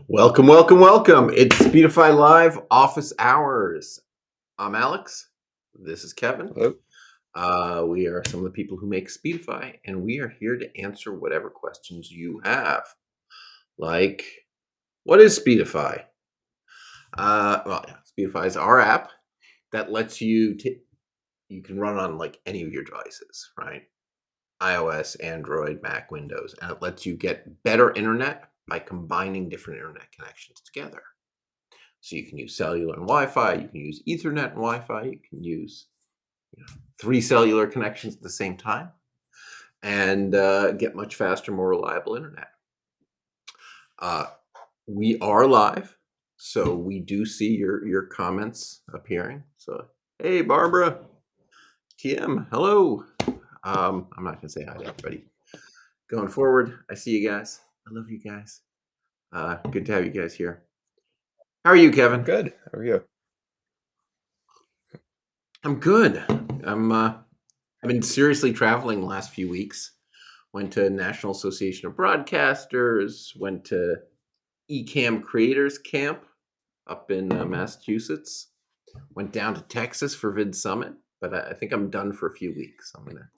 Welcome, welcome, welcome. It's Speedify Live Office Hours. I'm Alex. This is Kevin. Hello. We are some of the people who make Speedify, and we are here to answer whatever questions you have. Like, what is Speedify? Speedify is our app that lets you you can run on like any of your devices, right? iOS, Android, Mac, Windows, and it lets you get better internet by combining different internet connections together. So you can use cellular and Wi-Fi, you can use Ethernet and Wi-Fi, you can use 3 cellular connections at the same time, and get much faster, more reliable internet. We are live, so we do see your comments appearing. So, hey, Barbara, TM, hello. I'm not gonna say hi to everybody. Going forward, I see you guys. I love you guys. Good to have you guys here. How are you, Kevin? I'm good. How are you? I'm good. I've been seriously traveling the last few weeks. Went to National Association of Broadcasters. Went to Ecamm Creators Camp up in Massachusetts. Went down to Texas for Vid Summit, but I think I'm done for a few weeks. I'm gonna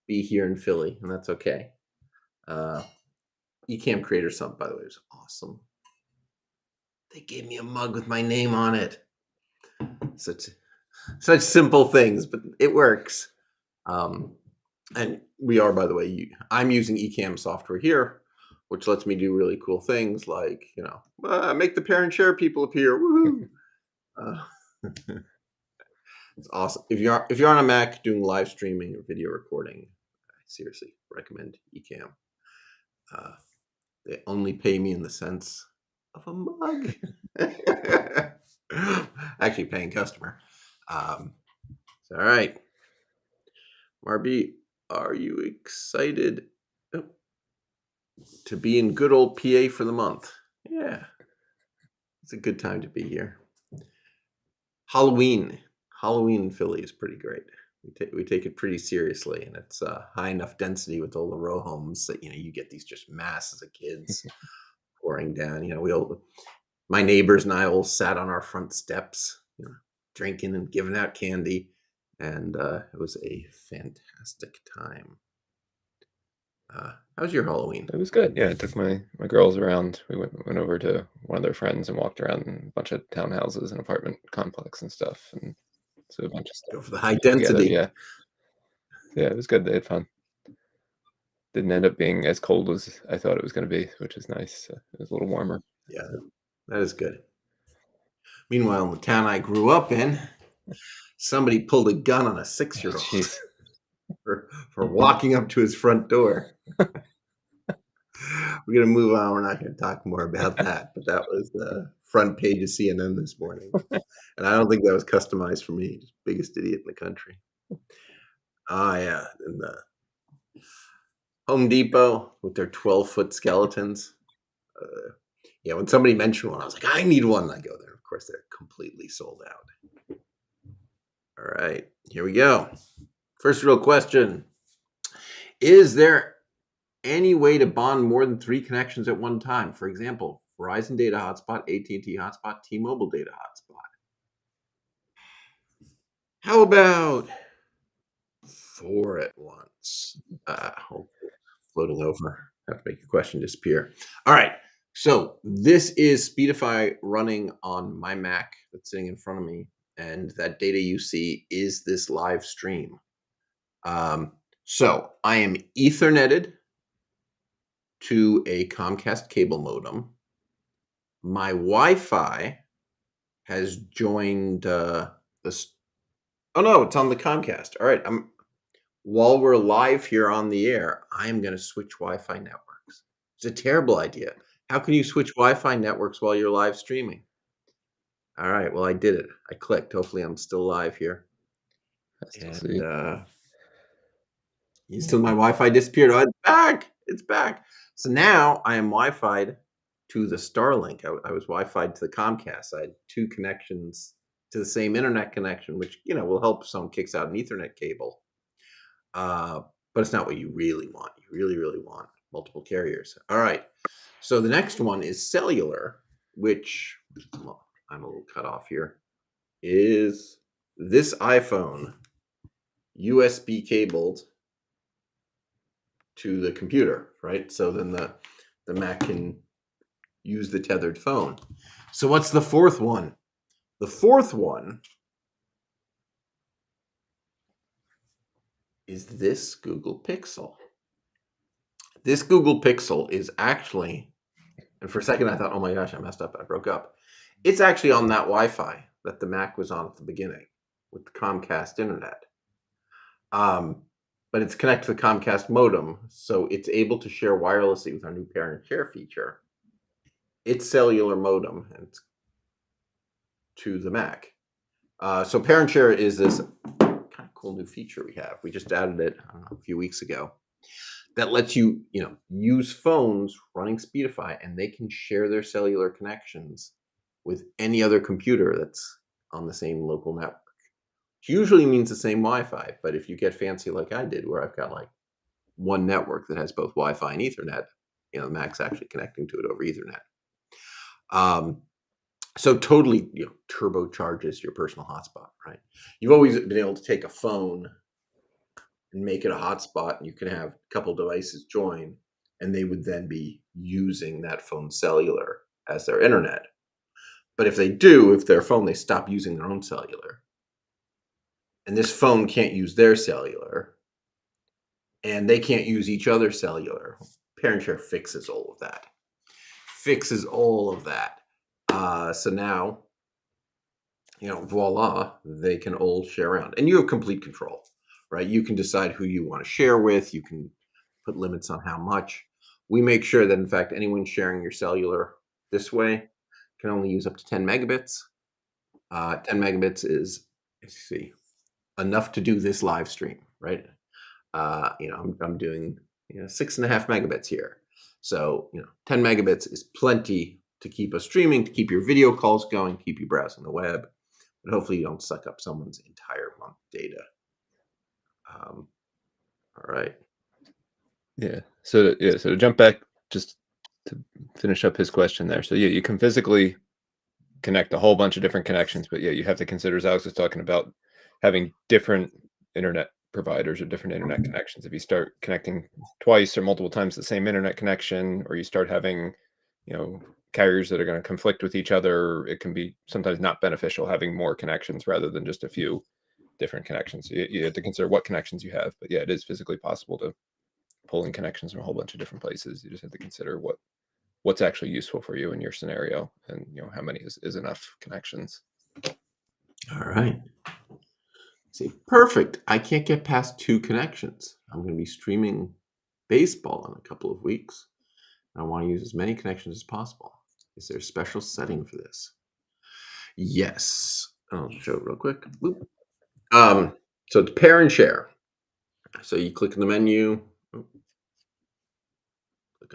be here in Philly, and that's okay. Ecamm Creators Summit, by the way, was awesome. They gave me a mug with my name on it. Such simple things, but it works. And we are, by the way, I'm using Ecamm software here, which lets me do really cool things like, make the parent share people appear. Woohoo! Uh, it's awesome. If you're on a Mac doing live streaming or video recording, I seriously recommend Ecamm. Uh, they only pay me in the sense of a mug. Actually, paying customer. All right, Marby, are you excited to be in good old PA for the month? Yeah, it's a good time to be here. Halloween. Halloween in Philly is pretty great. We take it pretty seriously, and it's high enough density with all the row homes that you get these just masses of kids pouring down. My neighbors and I all sat on our front steps, drinking and giving out candy, and it was a fantastic time. How was your Halloween? It was good. Yeah, I took my girls around. We went over to one of their friends and walked around a bunch of townhouses and apartment complex and stuff, and so a bunch of stuff Go for the high together. density. Yeah, yeah, it was good. They had fun. Didn't end up being as cold as I thought it was going to be, which is nice. It was a little warmer. Yeah, that is good. Meanwhile, in the town I grew up in, somebody pulled a gun on a Oh, 6-year-old jeez. for walking up to his front door. We're gonna move on. We're not gonna talk more about that. But that was the front page of CNN this morning, and I don't think that was customized for me. Just biggest idiot in the country. Ah, yeah, and the Home Depot with their 12-foot skeletons. Uh, yeah, when somebody mentioned one, I was like, I need one. I go there. Of course, they're completely sold out. All right, here we go. First real question: is there any way to bond more than 3 connections at one time? For example, Verizon data hotspot, AT&T hotspot, T-Mobile data hotspot. How about 4 at once? Floating over. Have to make your question disappear. All right. So this is Speedify running on my Mac that's sitting in front of me, and that data you see is this live stream. So I am Etherneted to a Comcast cable modem. My Wi-Fi has joined this. Oh no, it's on the Comcast. All right, while we're live here on the air, I am going to switch Wi-Fi networks. It's a terrible idea. How can you switch Wi-Fi networks while you're live streaming? All right, well I did it. I clicked. Hopefully, I'm still live here. I still And see. you still my Wi-Fi disappeared. Oh, it's back. It's back. So now I am Wi-Fi'd to the Starlink. I was Wi-Fi'd to the Comcast. I had 2 connections to the same internet connection, which will help if someone kicks out an Ethernet cable. But it's not what you really want. You really, really want multiple carriers. All right. So the next one is cellular, which I'm a little cut off here. Is this iPhone USB cabled to the computer, right? So then the Mac can use the tethered phone. So what's the 4th one? The 4th one is this Google Pixel. This Google Pixel is actually, and for a second I thought, oh my gosh, I messed up. I broke up. It's actually on that Wi-Fi that the Mac was on at the beginning with the Comcast internet. But it's connected to the Comcast modem, so it's able to share wirelessly with our new parent share feature. It's cellular modem and it's to the Mac. So parent share is this kind of cool new feature we have. We just added it, I don't know, a few weeks ago. That lets you, use phones running Speedify, and they can share their cellular connections with any other computer that's on the same local network. Which usually means the same Wi-Fi, but if you get fancy like I did, where I've got like one network that has both Wi-Fi and Ethernet, the Mac's actually connecting to it over Ethernet. So totally, turbocharges your personal hotspot, right? You've always been able to take a phone and make it a hotspot, and you can have a couple devices join, and they would then be using that phone's cellular as their internet. But if their phone, they stop using their own cellular, and this phone can't use their cellular, and they can't use each other's cellular, Parent Share fixes all of that. So now voila, they can all share around. And you have complete control, right? You can decide who you want to share with. You can put limits on how much. We make sure that, in fact, anyone sharing your cellular this way can only use up to 10 megabits. 10 megabits is, let's see, enough to do this live stream, right? I'm doing 6.5 megabits here. So 10 megabits is plenty to keep us streaming, to keep your video calls going, keep you browsing the web, but hopefully you don't suck up someone's entire month data. Um, all right. Yeah. So to jump back, just to finish up his question there. So yeah, you can physically connect a whole bunch of different connections, but yeah, you have to consider, as Alex was talking about, having different internet providers or different internet connections. If you start connecting twice or multiple times the same internet connection, or you start having, carriers that are going to conflict with each other, it can be sometimes not beneficial having more connections rather than just a few different connections. So you have to consider what connections you have. But yeah, it is physically possible to pull in connections from a whole bunch of different places. You just have to consider what's actually useful for you in your scenario, and how many is enough connections. All right. See, perfect. I can't get past 2 connections. I'm going to be streaming baseball in a couple of weeks. I want to use as many connections as possible. Is there a special setting for this? Yes. I'll show it real quick. Boop. So it's pair and share. So you click in the menu, click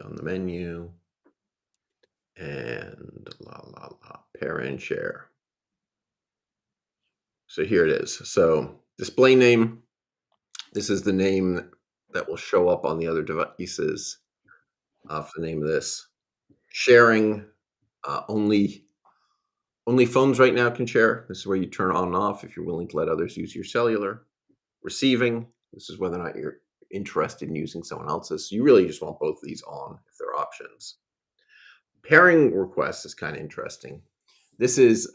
on the menu, and pair and share. So here it is. So display name. This is the name that will show up on the other devices for the name of this. Sharing, only phones right now can share. This is where you turn on and off if you're willing to let others use your cellular. Receiving, this is whether or not you're interested in using someone else's. So you really just want both of these on if they're options. Pairing requests is kind of interesting. This is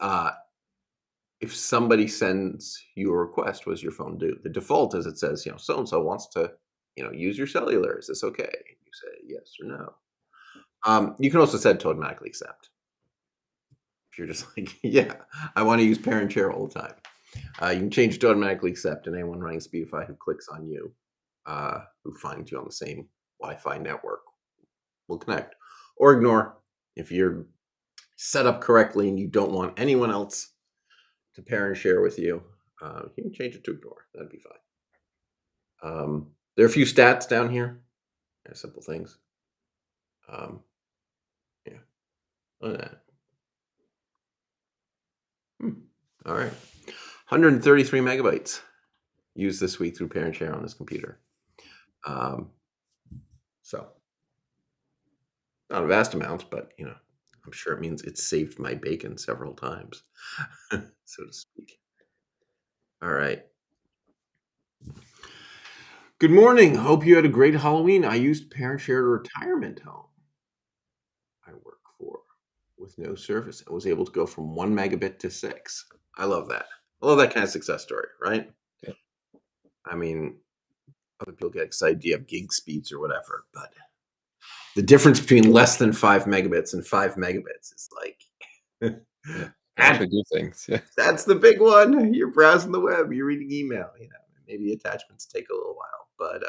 if somebody sends you a request, what does your phone do? The default is it says, so and so wants to, use your cellular. Is this okay? You say yes or no. You can also set to automatically accept. If you're just like, yeah, I want to use parent share all the time. You can change it to automatically accept, and anyone running Speedify who clicks on you, who finds you on the same Wi-Fi network, will connect. Or ignore if you're set up correctly and you don't want anyone else to pair and share with you. You can change it to ignore. That'd be fine. There are a few stats down here. Simple things. Yeah. Look at that. All right. 133 megabytes used this week through parent share on this computer. So not a vast amount, but I'm sure it means it saved my bacon several times, so to speak. All right. Good morning. Hope you had a great Halloween. I used parent shared retirement home I work for with no service and was able to go from 1 megabit to 6. I love that. I love that kind of success story, right? Yeah. I mean, other people get excited. Do you have gig speeds or whatever? But the difference between less than 5 megabits and 5 megabits is like Yeah. that, Actually do things. Yeah. that's the big one. You're browsing the web, you're reading email, maybe attachments take a little while, but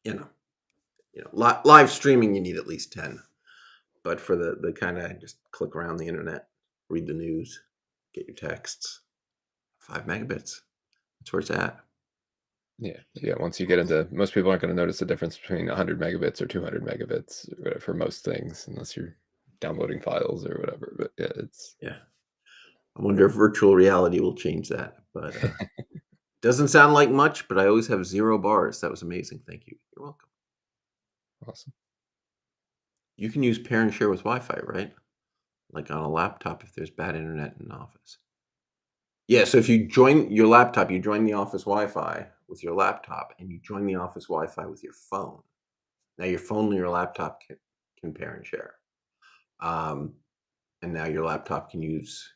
you know, live streaming you need at least 10. But for the kind of just click around the internet, read the news, get your texts, 5 megabits. That's where it's at. Yeah. Yeah. Once you get into, most people aren't going to notice the difference between 100 megabits or 200 megabits for most things, unless you're downloading files or whatever. But yeah, it's Yeah. I wonder if virtual reality will change that. But doesn't sound like much, but I always have 0 bars. That was amazing. Thank you. You're welcome. awesome. You can use pair and share with Wi-Fi, right? Like on a laptop if there's bad internet in the office. Yeah, so if you join your laptop, you join the office Wi-Fi with your laptop, and you join the office Wi-Fi with your phone. Now your phone and your laptop can pair and share. Um, and now your laptop can use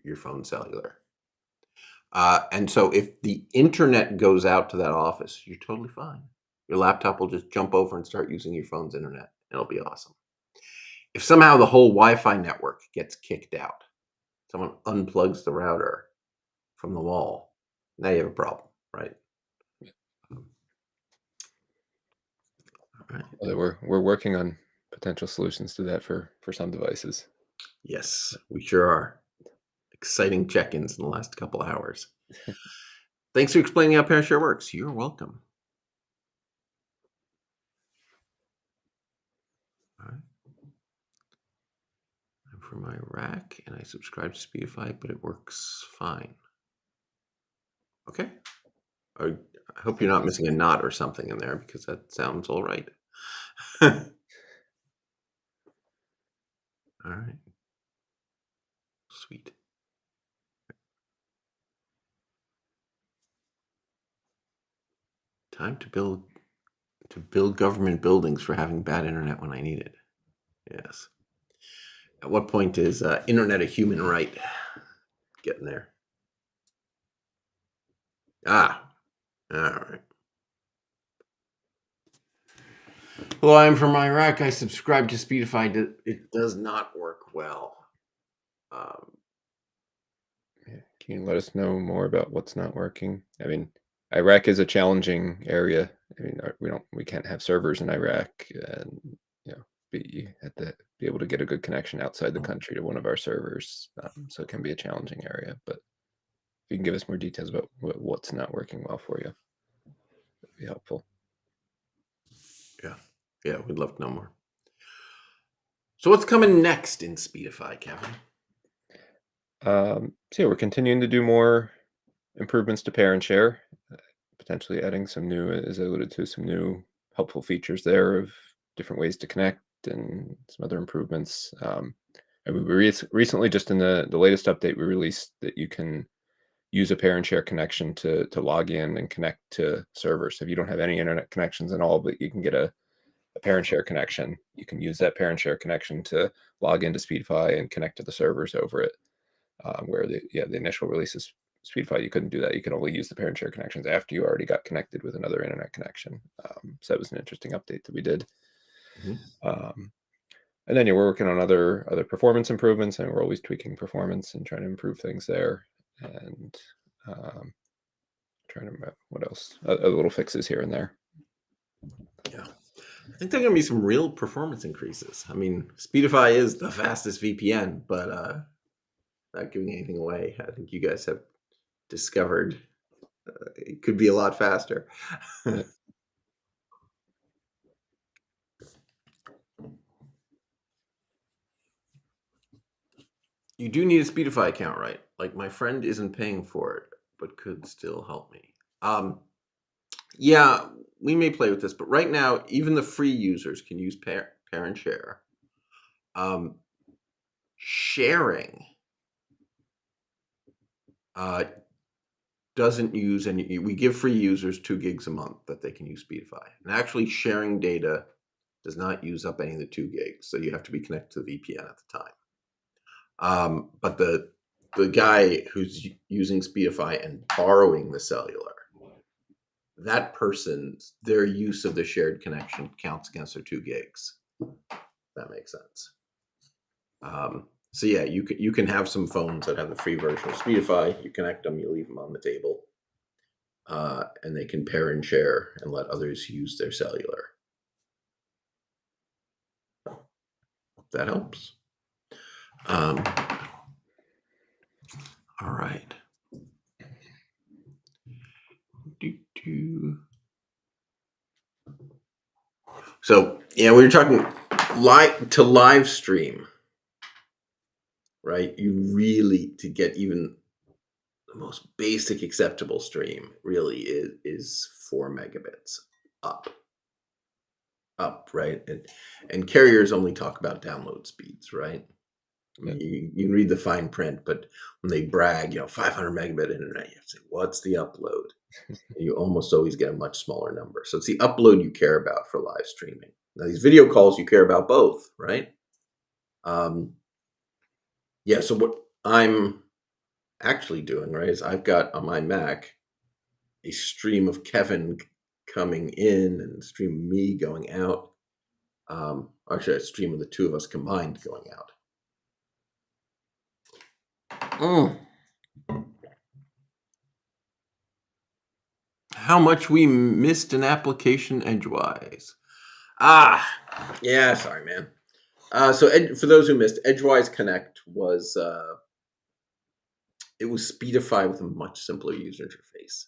your phone cellular. And so if the internet goes out to that office, you're totally fine. Your laptop will just jump over and start using your phone's internet. It'll be awesome. If somehow the whole Wi-Fi network gets kicked out, someone unplugs the router from the wall, now you have a problem, right? Um, all right. We're working on potential solutions to that for some devices. Yes, we sure are. Exciting check-ins in the last couple of hours. Thanks for explaining how PowerShare works. You're welcome. All right. I'm for my rack, and I subscribe to Speedify, but it works fine. Okay. I hope you're not missing a knot or something in there because that sounds all right. All right. Sweet. Time to build government buildings for having bad internet when I need it. Yes. At what point is internet a human right? Getting there. Ah, all right. Well, I'm from Iraq. I subscribe to Speedify. It does not work well. Um, Yeah. Can you let us know more about what's not working? I mean, Iraq is a challenging area. I mean, we can't have servers in Iraq, and you know, you have to be able to get a good connection outside the country to one of our servers. So it can be a challenging area. But if you can give us more details about what's not working well for you, that'd be helpful. yeah, yeah, we'd love to know more. So what's coming next in Speedify, Kevin? So yeah, we're continuing to do more improvements to pair and share, potentially adding some new, as I alluded to, some new helpful features there of different ways to connect and some other improvements. And we recently, just in the latest update, we released that you can use a pair and share connection to log in and connect to servers. So if you don't have any internet connections at all, but you can get a pair and share connection, you can use that pair and share connection to log into Speedify and connect to the servers over it. Where the initial releases Speedify, you couldn't do that. You could only use the parent share connections after you already got connected with another internet connection. So that was an interesting update that we did. Mhm. Um, and then we're working on other performance improvements, and we're always tweaking performance and trying to improve things there. And trying to remember what else, other little fixes here and there. Yeah. I think there are going to be some real performance increases. I mean, Speedify is the fastest VPN, but not giving anything away. I think you guys have discovered it could be a lot faster. Yeah. You do need a Speedify account, right? Like my friend isn't paying for it, but could still help me. Yeah, we may play with this, but right now, even the free users can use pair and share. Um, Sharing uh, doesn't use any. We give free users 2 gigs a month that they can use Speedify, and actually sharing data does not use up any of the 2 gigs, so you have to be connected to the VPN at the time. But the guy who's using Speedify and borrowing the cellular, that person's their use of the shared connection counts against their 2 gigs. That makes sense. So yeah, you can have some phones that have the free version of Speedify. You connect them, you leave them on the table, and they can pair and share and let others use their cellular. That helps. Um, all right. So yeah, we were talking live stream, right? You really, to get even the most basic acceptable stream, really is 4 megabits up, right? And carriers only talk about download speeds, right? I Yeah. mean, you can read the fine print, but when they brag, 500 megabit internet, you have to say, what's the upload? And you almost always get a much smaller number. So it's the upload you care about for live streaming. Now, these video calls, you care about both, right? Yeah, so what I'm actually doing, right, is I've got on my Mac a stream of Kevin coming in and a stream of me going out. Actually, a stream of the two of us combined going out. Mm. How much we missed an application edgewise. Ah, yeah, sorry, man. For those who missed, Edgewise Connect was it was Speedify with a much simpler user interface.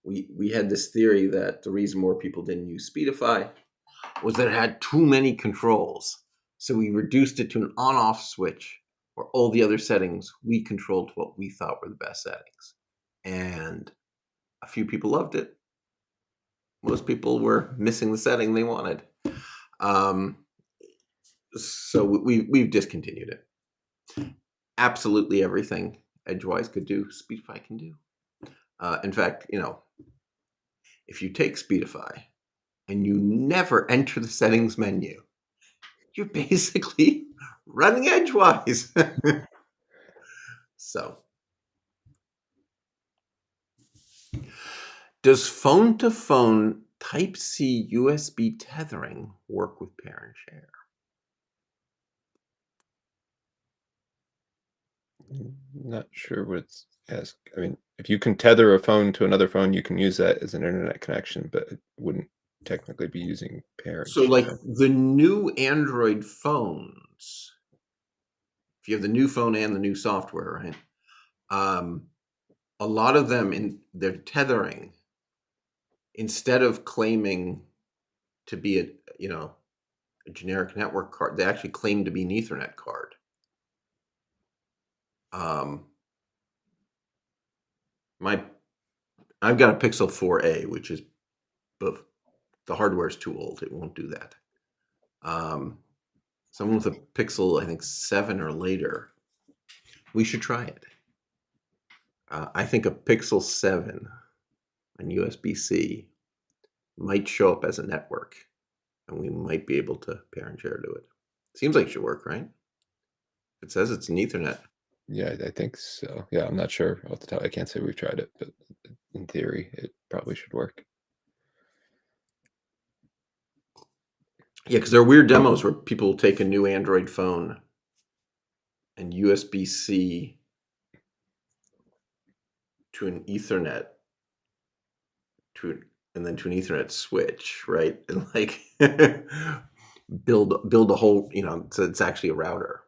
We had this theory that the reason more people didn't use Speedify was that it had too many controls. So we reduced it to an on-off switch where all the other settings we controlled what we thought were the best settings. And a few people loved it. Most people were missing the setting they wanted. Um, so we've discontinued it. Absolutely everything Edgewise could do, Speedify can do. In fact, if you take Speedify and you never enter the settings menu, you're basically running Edgewise. So, does phone to phone Type C USB tethering work with pair and share? Not sure what it's ask. I mean, if you can tether a phone to another phone, you can use that as an internet connection, but it wouldn't technically be using pair and So, like share. the new Android phones, if you have the new phone and the new software, right? Um, a lot of them in their tethering, instead of claiming to be a generic network card, they actually claim to be an Ethernet card. Um, my I've got a Pixel 4a, which is the hardware is too old; it won't do that. Um, Someone with a Pixel, I think 7 or later, we should try it. I think a Pixel 7 and USB-C might show up as a network, and we might be able to pair and share to it. Seems like it should work, right? It says it's an Ethernet. Yeah, I think so. Yeah, I'm not sure off the top. I can't say we've tried it, but in theory, it probably should work. Yeah, because there are weird demos where people take a new Android phone and USB-C to an Ethernet to and then to an Ethernet switch, right? And like build a whole, so it's actually a router.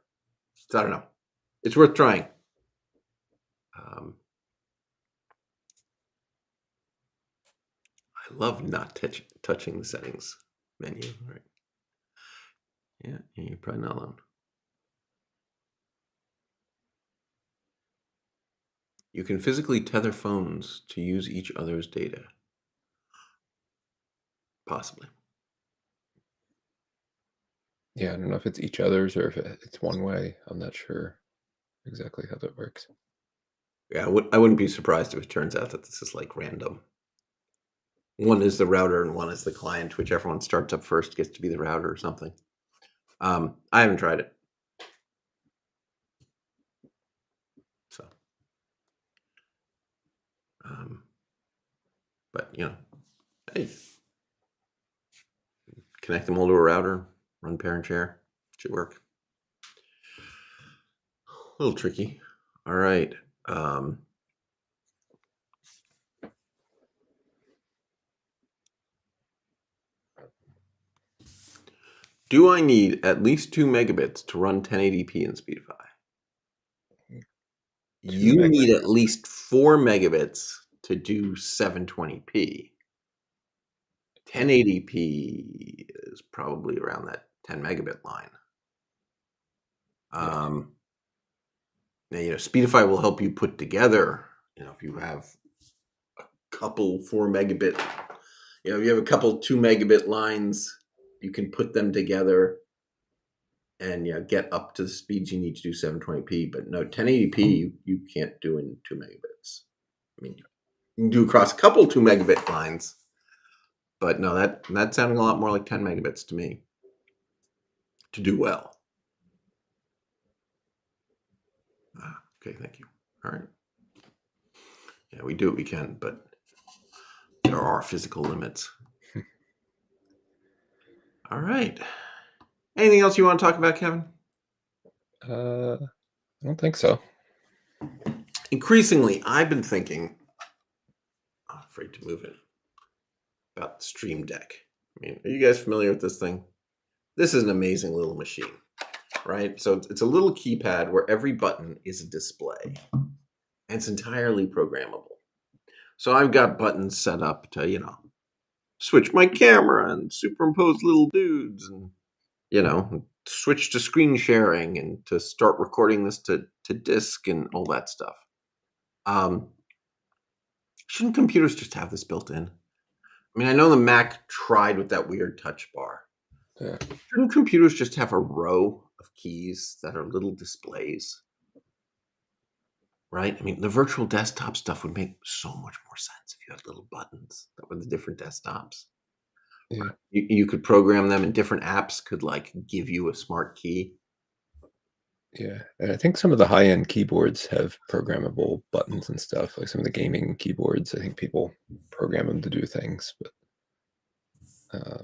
So I don't know. It's worth trying. Um, I love not touching the settings menu. Right? Yeah, you're probably not alone. You can physically tether phones to use each other's data. Possibly. Yeah, I don't know if it's each other's or if it's one way. I'm not sure exactly how that works. Yeah, I wouldn't be surprised if it turns out that this is like random. One is the router and one is the client. Whichever one starts up first gets to be the router or something. I haven't tried it, so. Um, but hey, connect them all to a router, run pair and share, should work. A little tricky. All right. Um, do I need at least 2 megabits to run 1080p in Speedify? Two You need megabits. at least 4 megabits to do 720p. 1080p is probably around that 10 megabit line. Yeah. Now, Speedify will help you put together, if you have a couple 4 megabit, if you have a couple 2 megabit lines, you can put them together and get up to the speeds you need to do 720p. But no, 1080p you can't do in 2 megabits. I mean, you can do across a couple 2 megabit lines, but no, that's sounding a lot more like 10 megabits to me to do well. Okay, thank you. All right. Yeah, we do what we can, but there are physical limits. All right. Anything else you want to talk about, Kevin? I don't think so. increasingly, I've been thinking, I'm afraid to move it, about the Stream Deck. I mean, are you guys familiar with this thing? This is an amazing little machine, right? So it's a little keypad where every button is a display, and it's entirely programmable. So I've got buttons set up to, switch my camera and superimpose little dudes and, switch to screen sharing and to start recording this to disk and all that stuff. Um, shouldn't computers just have this built in? I mean, I know the Mac tried with that weird touch bar. Yeah. Shouldn't computers just have a row of keys that are little displays? Right? I mean, the virtual desktop stuff would make so much more sense if you had little buttons that were the different desktops. Yeah. You could program them, and different apps could like give you a smart key. Yeah, and I think some of the high-end keyboards have programmable buttons and stuff, like some of the gaming keyboards. I think people program them to do things, but uh,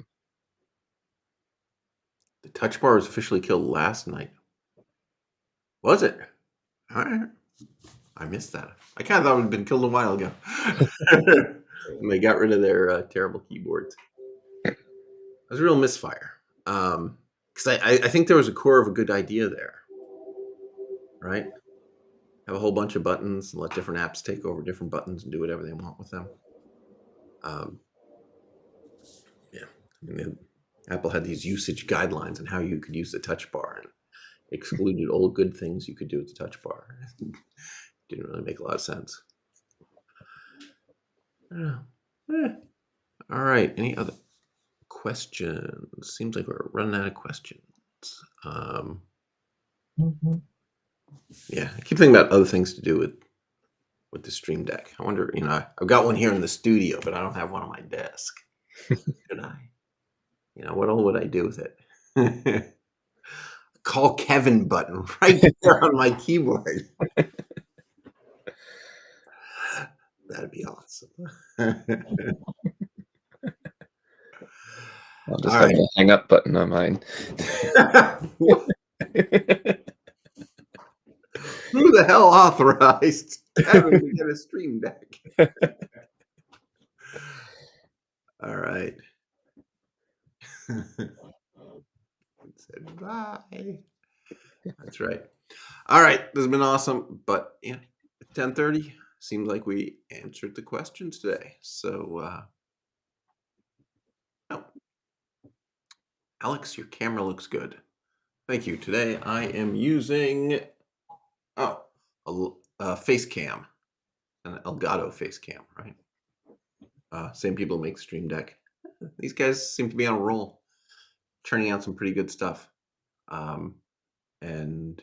The touch bar was officially killed last night. Was it? All right. I missed that. I kind of thought it had been killed a while ago. And they got rid of their terrible keyboards. It was a real misfire. Because I think there was a core of a good idea there, right? Have a whole bunch of buttons and let different apps take over different buttons and do whatever they want with them. Yeah, I mean, Apple had these usage guidelines on how you could use the touch bar and excluded all good things you could do with the touch bar. Didn't really make a lot of sense. Yeah. All right. Any other questions? Seems like we're running out of questions. Um, yeah, I keep thinking about other things to do with the Stream Deck. I wonder, I've got one here in the studio, but I don't have one on my desk. Should I? What all would I do with it? Call Kevin button right there on my keyboard. That'd be awesome. I'll All just have right. a hang up button on mine. Who the hell authorized Kevin to get a Stream Deck? All right. Said bye. That's right. All right. This has been awesome. But 10:30 seems like we answered the questions today. So oh, Alex, your camera looks good. Thank you. Today I am using a face cam, an Elgato face cam, right? Same people make Stream Deck. These guys seem to be on a roll, churning out some pretty good stuff. And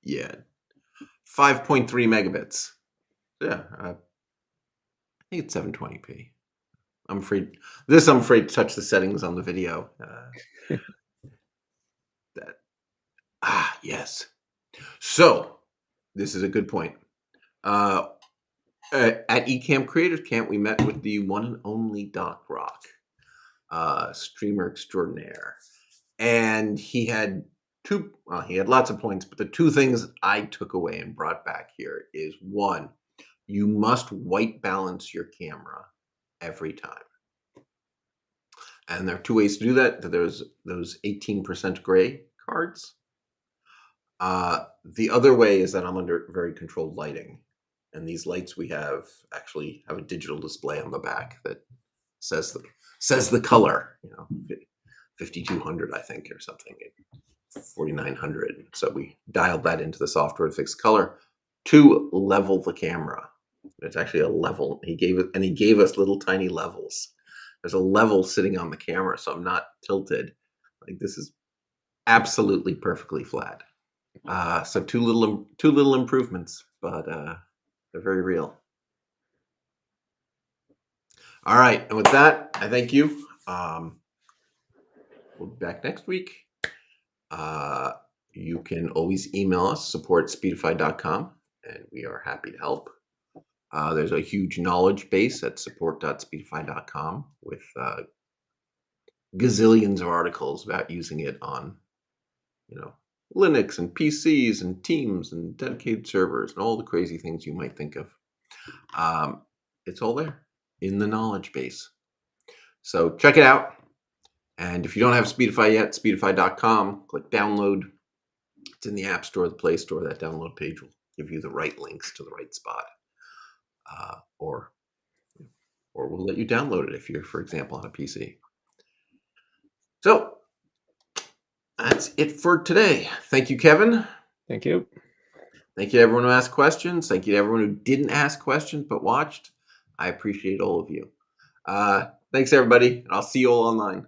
yeah, 5.3 megabits. Yeah, I think it's 720p. I'm afraid to touch the settings on the video. Yes. So this is a good point. At Ecamm Creators Camp, we met with the one and only Doc Rock, streamer extraordinaire, and he had he had lots of points, but the two things I took away and brought back here is one, you must white balance your camera every time. And there are two ways to do that. There's those 18% gray cards. The other way is that I'm under very controlled lighting. And these lights we have actually have a digital display on the back that says the color, 5200, I think, or something, 4900. So we dialed that into the software to fix color to level the camera. It's actually a level. He gave us little tiny levels. There's a level sitting on the camera, so I'm not tilted. Like, this is absolutely perfectly flat. So two little improvements, but they're very real. All right, and with that, I thank you. We'll be back next week. You can always email us, support@speedify.com, and we are happy to help. There's a huge knowledge base at support.speedify.com with gazillions of articles about using it on, Linux and PCs and Teams and dedicated servers and all the crazy things you might think of. It's all there in the knowledge base. So check it out. And if you don't have Speedify yet, speedify.com, click download. It's in the App Store, the Play Store. That download page will give you the right links to the right spot. Or we'll let you download it if you're, for example, on a PC. So that's it for today. Thank you, Kevin. Thank you. Thank you to everyone who asked questions. Thank you to everyone who didn't ask questions but watched. I appreciate all of you. Thanks, everybody. I'll see you all online.